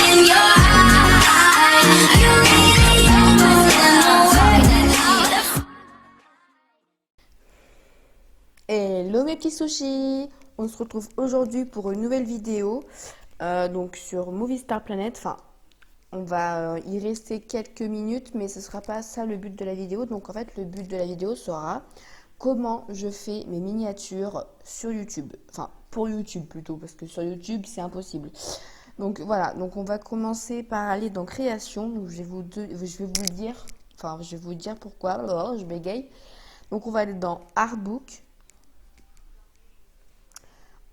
in your eye. You really don't know why. Hello mes petits sushis! On se retrouve aujourd'hui pour une nouvelle vidéo donc sur Movie Star Planet. Enfin, on va y rester quelques minutes, mais ce sera pas ça le but de la vidéo. Donc en fait, le but de la vidéo sera comment je fais mes miniatures sur YouTube. Enfin, pour YouTube plutôt, parce que sur YouTube, c'est impossible. Donc voilà, donc on va commencer par aller dans création. Donc, je vais vous dire pourquoi. Oh, je bégaye. Donc on va aller dans Artbook.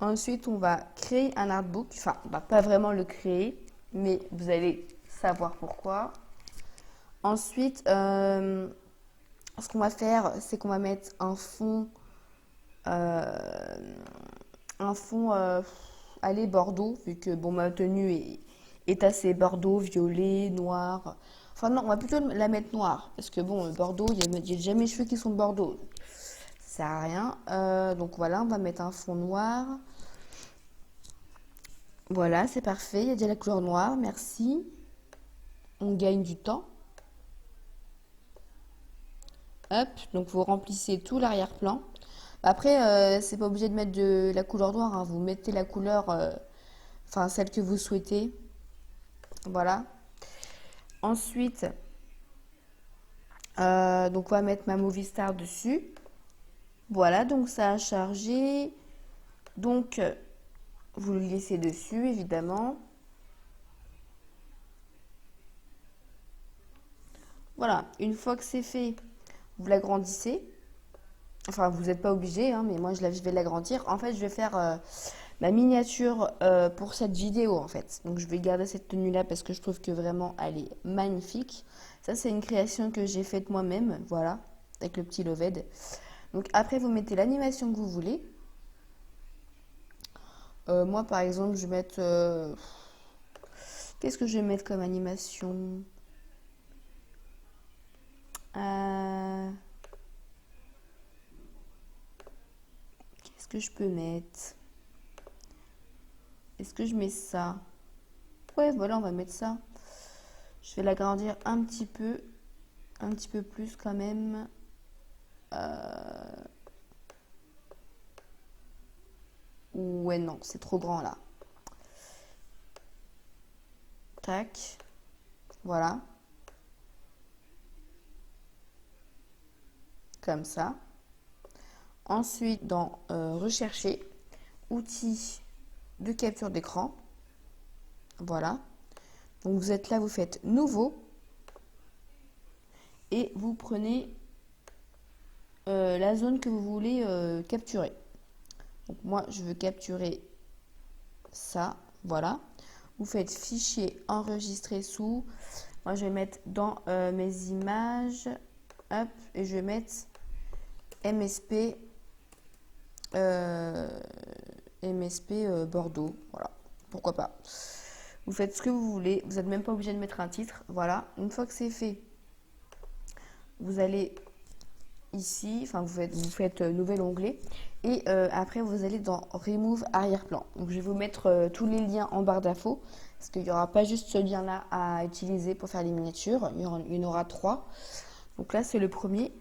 Ensuite, on va créer un artbook. Enfin, on va pas vraiment le créer, mais vous allez savoir pourquoi. Ensuite, ce qu'on va faire, c'est qu'on va mettre un fond, allez, bordeaux, vu que bon, ma tenue est assez bordeaux, violet, noir. Enfin non, on va plutôt la mettre noire, parce que bon, bordeaux, il y a déjà mes cheveux qui sont bordeaux. Ça sert à rien. Donc voilà, on va mettre un fond noir. Voilà, c'est parfait. Il y a déjà la couleur noire, merci. On gagne du temps. Hop, donc vous remplissez tout l'arrière-plan. Après, c'est pas obligé de mettre de la couleur noire, hein. Vous mettez la couleur, enfin celle que vous souhaitez. Voilà. Ensuite, donc on va mettre ma Movie Star dessus. Voilà, donc ça a chargé. Donc, vous le laissez dessus, évidemment. Voilà, une fois que c'est fait, vous l'agrandissez. Enfin, vous n'êtes pas obligé, hein, mais moi je vais l'agrandir. En fait, je vais faire ma miniature pour cette vidéo, en fait. Donc, je vais garder cette tenue-là parce que je trouve que vraiment, elle est magnifique. Ça, c'est une création que j'ai faite moi-même, voilà, avec le petit Loved. Donc, après, vous mettez l'animation que vous voulez. Moi, par exemple, je vais mettre... qu'est-ce que je vais mettre comme animation? Qu'est-ce que je peux mettre? Est-ce que je mets ça? Ouais, voilà, on va mettre ça. Je vais l'agrandir un petit peu plus quand même. Ouais, non, c'est trop grand là. Tac, voilà. Comme ça. Ensuite, dans Rechercher, outils de capture d'écran. Voilà. Donc vous êtes là, vous faites Nouveau. Et vous prenez la zone que vous voulez capturer. Donc moi, je veux capturer ça. Voilà. Vous faites Fichier, enregistrer sous. Moi, je vais mettre dans mes images. Hop. Et je vais mettre MSP. Bordeaux. Voilà. Pourquoi pas. Vous faites ce que vous voulez. Vous n'êtes même pas obligé de mettre un titre. Voilà. Une fois que c'est fait, vous allez ici, enfin vous faites nouvel onglet et après vous allez dans Remove arrière-plan. Donc je vais vous mettre tous les liens en barre d'infos parce qu'il n'y aura pas juste ce lien là à utiliser pour faire les miniatures, il y en aura 3. Donc là c'est le premier.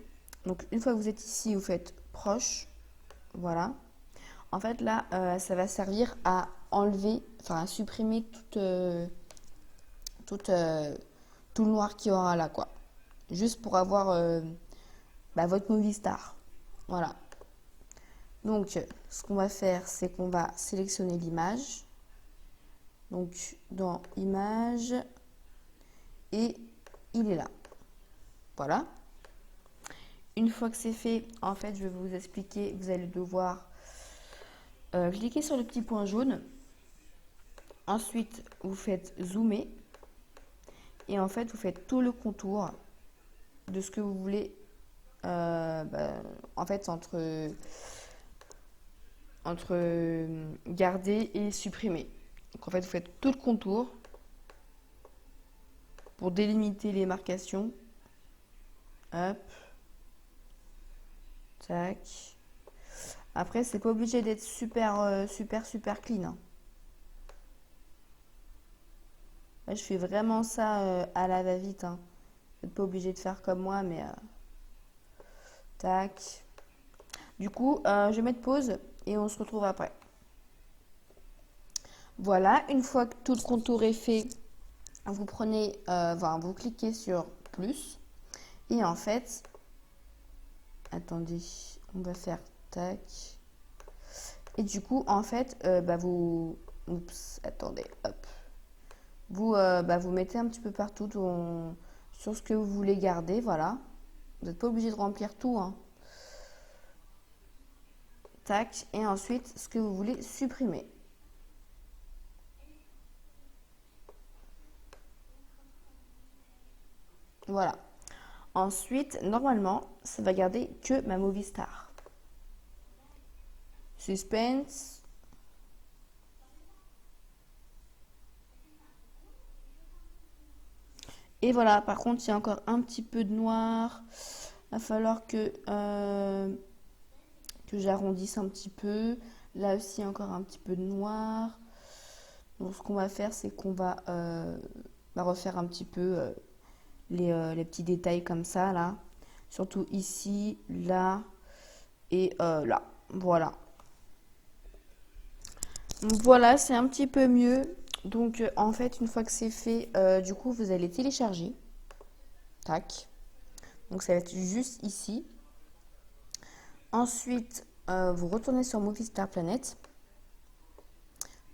Donc une fois que vous êtes ici, vous faites proche, voilà. En fait là ça va servir à enlever, enfin à supprimer tout le noir qu'il y aura là quoi. Juste pour avoir votre Movie Star. Voilà. Donc, ce qu'on va faire, c'est qu'on va sélectionner l'image. Donc, dans Images. Et il est là. Voilà. Une fois que c'est fait, en fait, je vais vous expliquer. Vous allez devoir cliquer sur le petit point jaune. Ensuite, vous faites zoomer. Et en fait, vous faites tout le contour de ce que vous voulez. En fait, entre garder et supprimer. Donc en fait, vous faites tout le contour pour délimiter les marcations. Hop. Tac. Après, c'est pas obligé d'être super clean, hein. Là, je fais vraiment ça à la va-vite, hein. Vous n'êtes pas obligé de faire comme moi, mais tac. Du coup, je vais mettre pause et on se retrouve après. Voilà, une fois que tout le contour est fait, vous prenez, vous cliquez sur plus et en fait, attendez, on va faire tac. Et du coup, en fait, oups, attendez, hop. Vous mettez un petit peu partout sur ce que vous voulez garder, voilà. Vous n'êtes pas obligé de remplir tout, hein. Tac, et ensuite, ce que vous voulez supprimer. Voilà. Ensuite, normalement, ça va garder que ma movie star. Suspense. Et voilà, par contre, il y a encore un petit peu de noir. Il va falloir que j'arrondisse un petit peu. Là aussi, encore un petit peu de noir. Donc, ce qu'on va faire, c'est qu'on va refaire un petit peu les petits détails comme ça, là. Surtout ici, là et là. Voilà. Donc, voilà, c'est un petit peu mieux. Donc, en fait, une fois que c'est fait, du coup, vous allez télécharger. Tac. Donc, ça va être juste ici. Ensuite, vous retournez sur Movie Star Planet.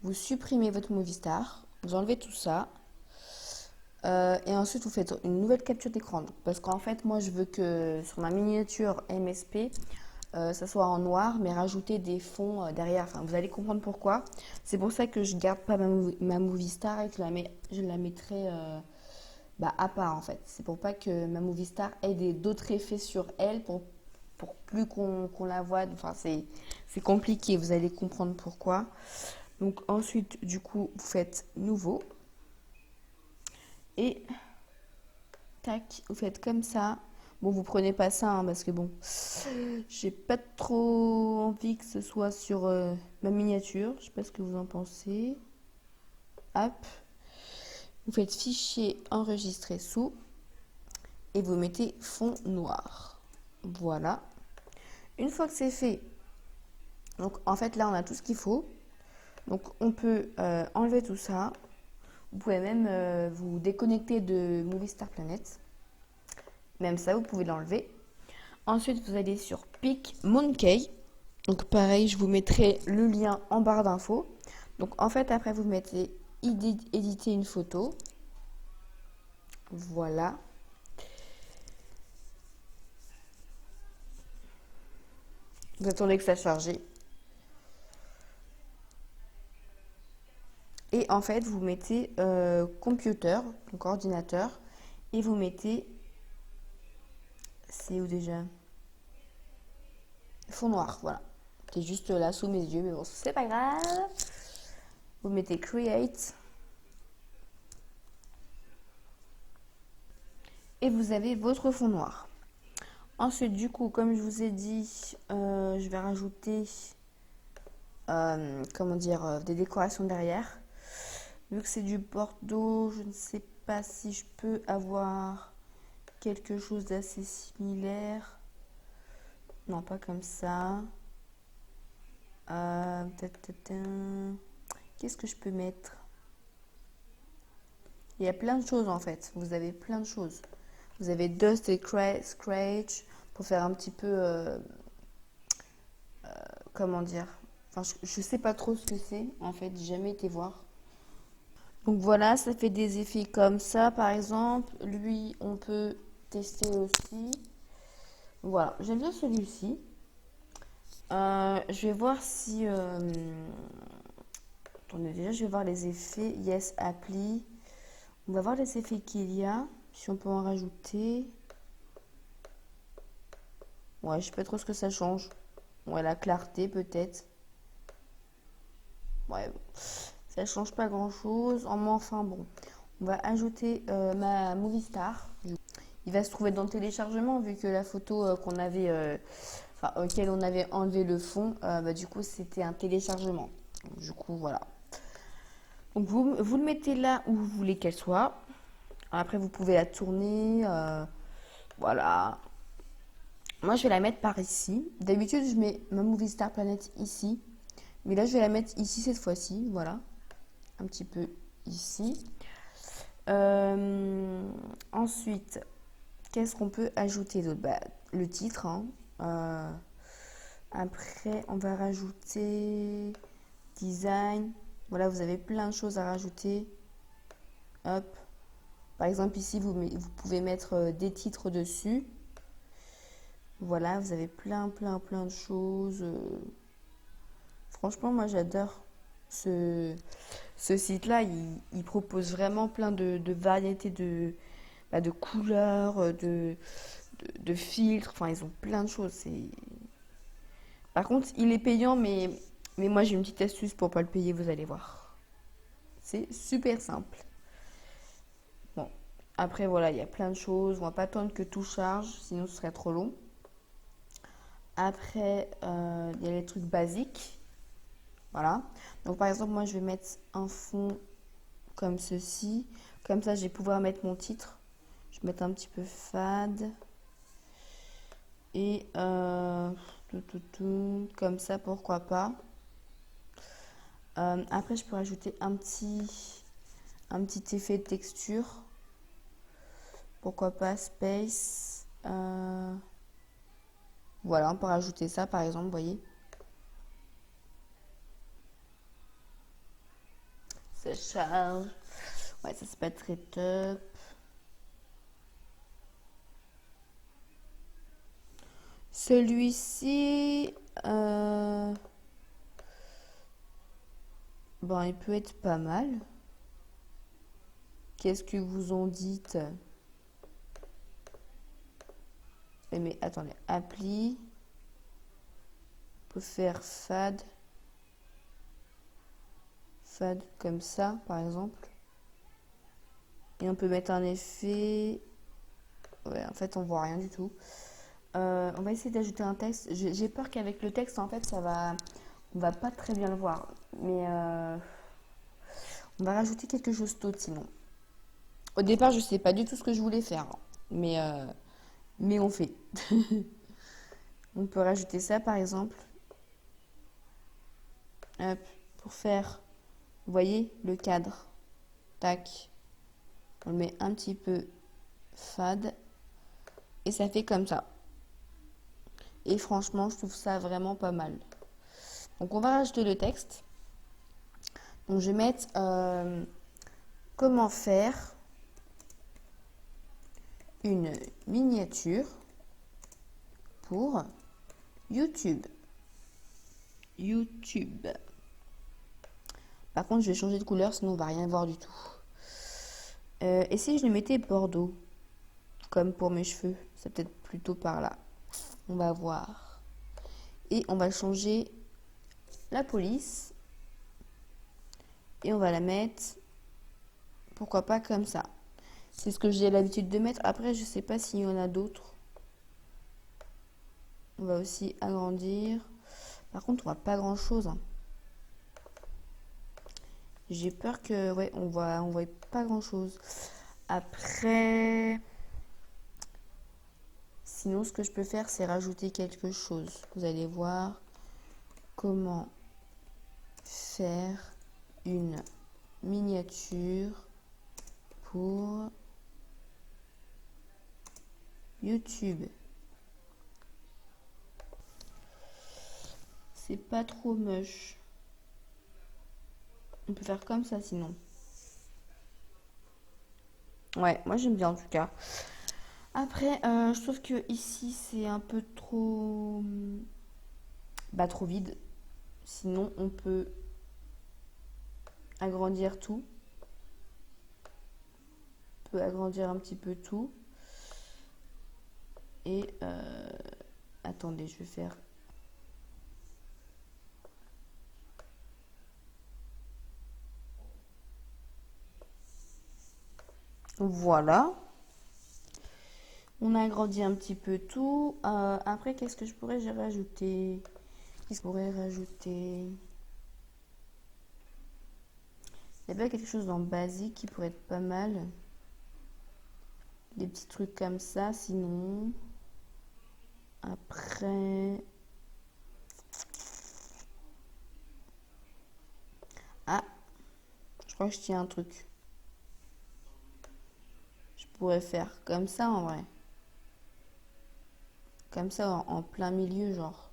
Vous supprimez votre Movie Star. Vous enlevez tout ça. Et ensuite, vous faites une nouvelle capture d'écran. Parce qu'en fait, moi, je veux que sur ma miniature MSP, ça soit en noir, mais rajouter des fonds derrière. Enfin, vous allez comprendre pourquoi. C'est pour ça que je garde pas ma Movie Star et que je la mettrai à part, en fait. C'est pour pas que ma Movie Star ait d'autres effets sur elle pour plus qu'on la voit. Enfin, c'est compliqué. Vous allez comprendre pourquoi. Donc, ensuite, du coup, vous faites nouveau. Et tac, vous faites comme ça. Bon, vous prenez pas ça, hein, parce que bon, j'ai pas trop envie que ce soit sur ma miniature. Je sais pas ce que vous en pensez. Hop. Vous faites fichier enregistrer sous. Et vous mettez fond noir. Voilà. Une fois que c'est fait, donc en fait là on a tout ce qu'il faut. Donc on peut enlever tout ça. Vous pouvez même vous déconnecter de Movie Star Planet. Même ça, vous pouvez l'enlever. Ensuite, vous allez sur PicMonkey. Donc pareil, je vous mettrai le lien en barre d'infos. Donc en fait, après, vous mettez éditer une photo. Voilà. Vous attendez que ça charge. Et en fait, vous mettez computer, donc ordinateur, et vous mettez, c'est où déjà? Fond noir, voilà. C'est juste là sous mes yeux, mais bon, c'est pas grave. Vous mettez create. Et vous avez votre fond noir. Ensuite, du coup, comme je vous ai dit, je vais rajouter, des décorations derrière. Vu que c'est du Bordeaux, je ne sais pas si je peux avoir quelque chose d'assez similaire. Non, pas comme ça. Qu'est-ce que je peux mettre? Il y a plein de choses en fait. Vous avez plein de choses. Vous avez Dust et Scratch pour faire un petit peu... comment dire? Enfin, je sais pas trop ce que c'est. En fait, j'ai jamais été voir. Donc voilà, ça fait des effets comme ça, par exemple. Lui, on peut tester aussi. Voilà, j'aime bien celui-ci. Je vais voir si... attendez, déjà, je vais voir les effets. Yes, appli. On va voir les effets qu'il y a. Si on peut en rajouter. Ouais, je sais pas trop ce que ça change. Ouais, la clarté, peut-être. Ouais, ça change pas grand-chose. Enfin, bon. On va ajouter ma Movie Star. Il va se trouver dans le téléchargement, vu que la photo qu'on avait... auquel on avait enlevé le fond, du coup, c'était un téléchargement. Du coup, voilà. Donc vous le mettez là où vous voulez qu'elle soit. Après, vous pouvez la tourner. Voilà. Moi, je vais la mettre par ici. D'habitude, je mets ma Movie Star Planet ici. Mais là, je vais la mettre ici cette fois-ci. Voilà. Un petit peu ici. Ensuite, qu'est-ce qu'on peut ajouter d'autre? Bah, le titre, hein. Après, on va rajouter design. Voilà, vous avez plein de choses à rajouter. Hop. Par exemple, ici, vous pouvez mettre des titres dessus. Voilà, vous avez plein de choses. Franchement, moi, j'adore ce site-là. Il propose vraiment plein de variétés de couleurs, de filtres. Enfin, ils ont plein de choses. Par contre, il est payant, mais moi, j'ai une petite astuce pour pas le payer, vous allez voir. C'est super simple. Bon, après, voilà, il y a plein de choses. On va pas attendre que tout charge, sinon ce serait trop long. Après, il y a les trucs basiques. Voilà. Donc, par exemple, moi, je vais mettre un fond comme ceci. Comme ça, je vais pouvoir mettre mon titre. Je vais mettre un petit peu fade. Et comme ça, pourquoi pas. Après, je peux rajouter un petit effet de texture. Pourquoi pas space. Voilà, on peut rajouter ça, par exemple, vous voyez. Ça charge. Ouais, ça c'est pas très top. Celui-ci, bon, il peut être pas mal. Qu'est-ce que vous en dites? Mais attendez, appli. On peut faire fade. Fade comme ça, par exemple. Et on peut mettre un effet. Ouais, en fait, on voit rien du tout. On va essayer d'ajouter un texte. J'ai peur qu'avec le texte, en fait, on va pas très bien le voir. Mais on va rajouter quelque chose d'autre sinon. Au départ, je sais pas du tout ce que je voulais faire, hein. Mais on fait. On peut rajouter ça, par exemple. Hop, pour faire, vous voyez, le cadre. Tac. On le met un petit peu fade. Et ça fait comme ça. Et franchement, je trouve ça vraiment pas mal. Donc, on va rajouter le texte. Donc, je vais mettre comment faire une miniature pour YouTube. YouTube. Par contre, je vais changer de couleur, sinon on va rien voir du tout. Et si je le mettais bordeaux, comme pour mes cheveux, c'est peut-être plutôt par là. On va voir. Et on va changer la police. Et on va la mettre, pourquoi pas comme ça. C'est ce que j'ai l'habitude de mettre. Après, je sais pas s'il y en a d'autres. On va aussi agrandir. Par contre, on voit pas grand chose, hein. J'ai peur que, ouais, on voit pas grand chose. Après, sinon, ce que je peux faire, c'est rajouter quelque chose. Vous allez voir comment faire une miniature pour YouTube. C'est pas trop moche. On peut faire comme ça sinon. Ouais, moi j'aime bien en tout cas. Après, je trouve que ici c'est un peu trop, trop vide. Sinon, on peut agrandir tout. On peut agrandir un petit peu tout. Et attendez, je vais faire. Voilà. On a agrandi un petit peu tout. Après, qu'est-ce que je pourrais rajouter? Qu'est-ce que je pourrais rajouter? Il y a pas quelque chose en basique qui pourrait être pas mal. Des petits trucs comme ça, sinon. Après. Ah, je crois que je tiens un truc. Je pourrais faire comme ça en vrai. Comme ça en plein milieu, genre.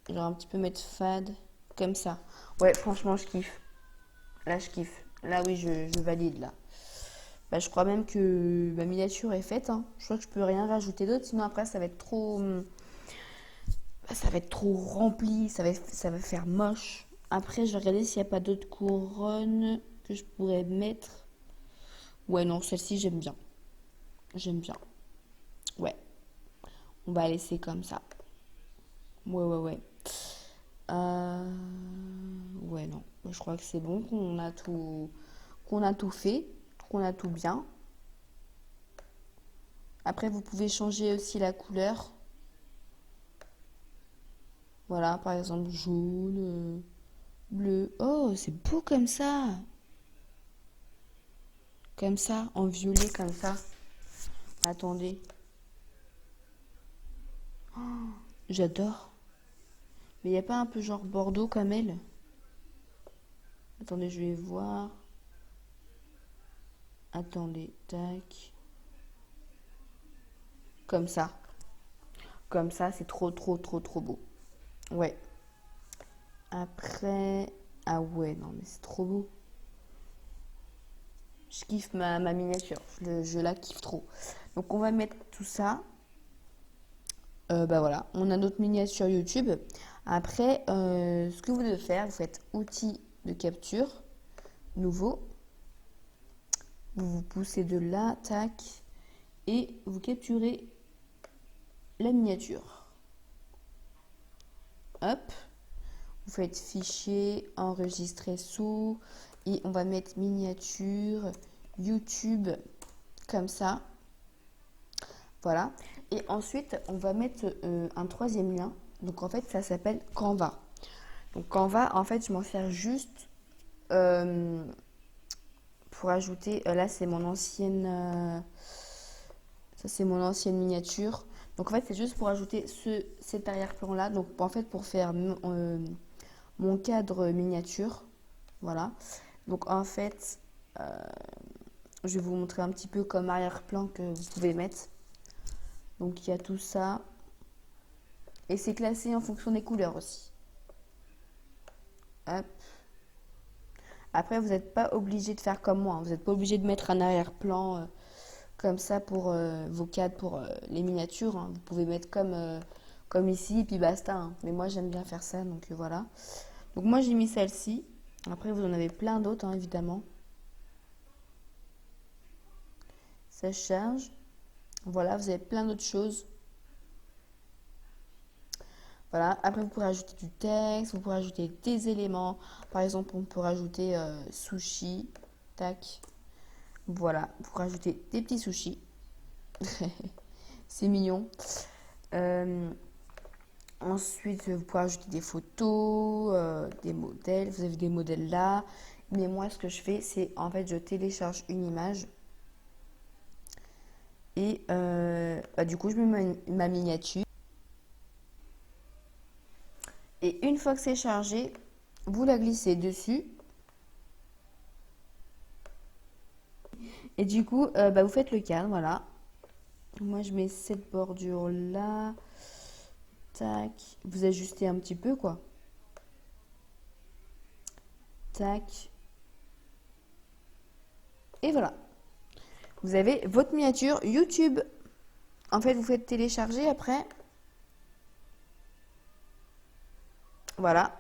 Genre un petit peu mettre fade. Comme ça. Ouais, franchement, je kiffe. Là, je kiffe. Là, oui, je valide là. Bah, je crois même que ma miniature est faite, hein. Je crois que je peux rien rajouter d'autre, sinon après ça va être trop, ça va être trop rempli, ça va faire moche. Après, je vais regarder s'il n'y a pas d'autres couronnes que je pourrais mettre. Ouais, non, celle-ci j'aime bien. J'aime bien. Ouais, on va laisser comme ça. Ouais, ouais, ouais. Ouais, non. Je crois que c'est bon, qu'on a tout fait, qu'on a tout bien. Après, vous pouvez changer aussi la couleur. Voilà, par exemple, jaune, bleu. Oh, c'est beau comme ça. Comme ça, en violet, comme ça. Attendez. J'adore. Mais il n'y a pas un peu genre Bordeaux comme elle? Attendez, je vais voir. Attendez, tac. Comme ça. Comme ça, c'est trop, trop, trop, trop beau. Ouais. Après... Ah ouais, non, mais c'est trop beau. Je kiffe ma miniature. Je la kiffe trop. Donc, on va mettre tout ça. Bah voilà, on a notre miniature YouTube. Après, ce que vous devez faire, vous faites outils de capture, nouveau. Vous vous poussez de là, tac. Et vous capturez la miniature. Hop. Vous faites fichier, enregistrer sous. Et on va mettre miniature, YouTube, comme ça. Voilà. Et ensuite, on va mettre un troisième lien. Donc en fait, ça s'appelle Canva. Donc Canva, en fait, je m'en sers juste pour ajouter. Là, c'est mon ancienne. Ça, c'est mon ancienne miniature. Donc en fait, c'est juste pour ajouter cet arrière-plan-là. Donc en fait, pour faire mon cadre miniature. Voilà. Donc en fait, je vais vous montrer un petit peu comme arrière-plan que vous pouvez mettre. Donc il y a tout ça. Et c'est classé en fonction des couleurs aussi. Hop. Après, vous n'êtes pas obligé de faire comme moi, hein. Vous n'êtes pas obligé de mettre un arrière-plan comme ça pour vos cadres, pour les miniatures, hein. Vous pouvez mettre comme ici, et puis basta, hein. Mais moi, j'aime bien faire ça, donc voilà. Donc moi, j'ai mis celle-ci. Après, vous en avez plein d'autres, hein, évidemment. Ça charge. Voilà, vous avez plein d'autres choses. Voilà, après vous pourrez ajouter du texte, vous pourrez ajouter des éléments. Par exemple, on peut rajouter sushi. Tac. Voilà, vous pourrez ajouter des petits sushis. C'est mignon. Euh, Ensuite, vous pourrez ajouter des photos, des modèles. Vous avez des modèles là. Mais moi, ce que je fais, c'est en fait, je télécharge une image. Et bah, du coup, je mets ma miniature. Et une fois que c'est chargé, vous la glissez dessus. Et du coup, bah, vous faites le cadre, voilà. Moi, je mets cette bordure là. Tac. Vous ajustez un petit peu, quoi. Tac. Et voilà. Vous avez votre miniature YouTube. En fait, vous faites télécharger après. Voilà.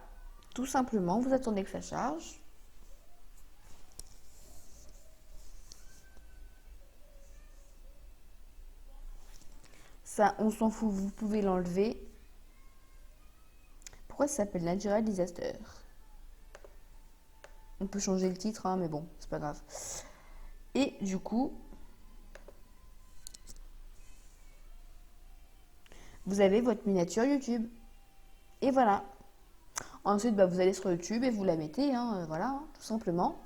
Tout simplement, vous attendez que ça charge. Ça, on s'en fout, vous pouvez l'enlever. Pourquoi ça s'appelle Natural Disaster? On peut changer le titre, hein, mais bon, c'est pas grave. Et du coup, vous avez votre miniature YouTube. Et voilà. Ensuite, bah, vous allez sur YouTube et vous la mettez, hein, voilà, hein, tout simplement.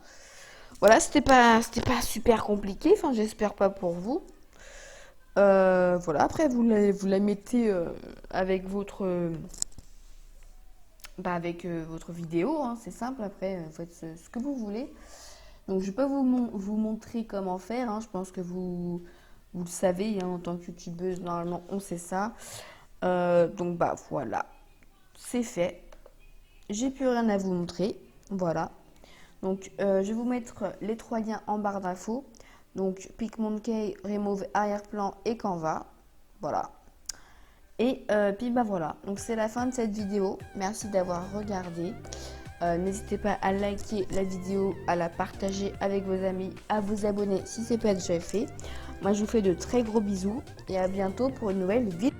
Voilà, c'était pas super compliqué, enfin j'espère pas pour vous. Voilà, après vous la mettez avec votre vidéo, hein, c'est simple, après vous faites ce que vous voulez. Donc je vais pas vous montrer comment faire, hein, je pense que vous le savez, hein, en tant que youtubeuse, normalement on sait ça. Donc bah voilà, c'est fait. J'ai plus rien à vous montrer, voilà. Donc je vais vous mettre les 3 liens en barre d'infos. Donc PicMonkey, Remove arrière-plan et Canva, voilà. Et puis bah voilà, donc c'est la fin de cette vidéo. Merci d'avoir regardé. N'hésitez pas à liker la vidéo, à la partager avec vos amis, à vous abonner si ce n'est pas déjà fait. Moi je vous fais de très gros bisous et à bientôt pour une nouvelle vidéo.